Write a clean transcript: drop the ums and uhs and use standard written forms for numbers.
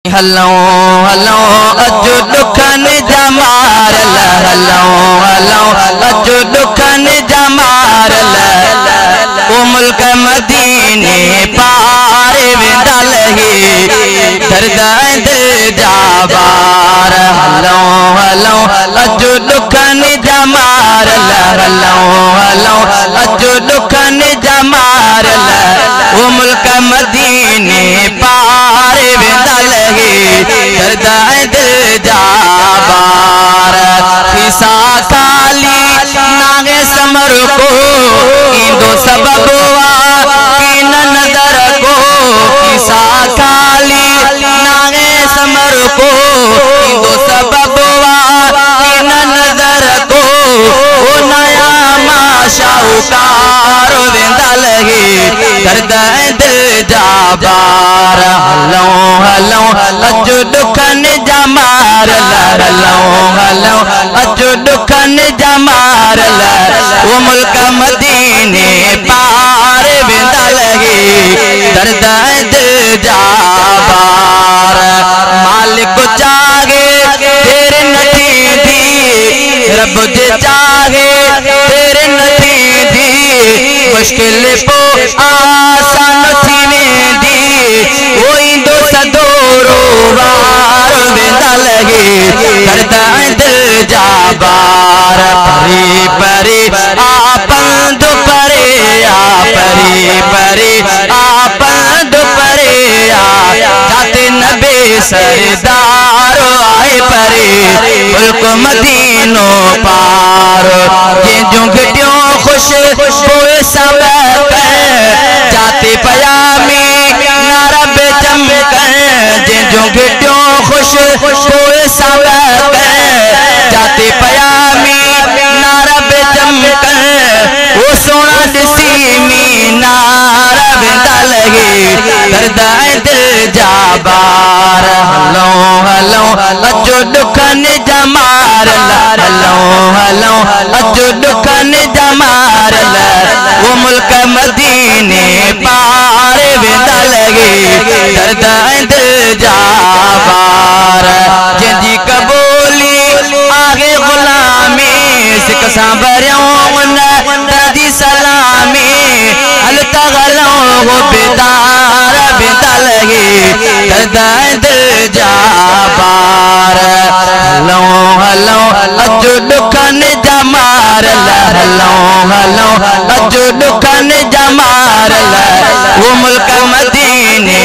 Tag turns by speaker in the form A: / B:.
A: हलो हलो अज दुखन जमार हलो हलो अज दुखन जमार ओ मुल्क मदीने पार वेंदल ही दर्द जाबार हलो हलो अज दुखन जमार हलो हलो अज दुखन जमार ओ मुल्क मदीने पार वेंदल दर्द जाबार खिसा काली नागे समर को इंदो सबब की नदर को खिसा काली नागे समर को इंदो सबब की नदर को वो नया माशाउकार वेंदल दर्द जाबार हलो हलो अज दुखन जमार हलो हलो अज दुखन जमार वो मुल्क मदीने पार वेंदल दर्द जाबार मालिक चाहे तेरे नथी दी रब जे चाहे तेरे नथी दी मुश्किल पो आसान थी वेंदी वही दो सदोरो वार वेंदल दर्द जाबार परे परे आपन दो परे परे परे आपन दो परे जाते नबे सरदार आए परे मुल्क मदीनो पार ये जो घटियों खुश होए सब जाते पयामी नारब चमक जे जो घटियों खुश होए सब जाते पयामी नारब चमक वो सोना दिसी मीनार वेंदल दर्द जाबार हलो हलो अज दुखन जमार हलो हलो अज दुखन जमार वो मुल्क मदीने पार वेंदल दर्द जाबार जंजी कबूली आगे गुलामी सिक सांभरियों दर्दी सलामी हल तगलो वो बेदार वेंदल दर्द जाबार हलो हलो अज दुखन जमार हलो हलो अज दुखन जमार वो मुल्क मदीने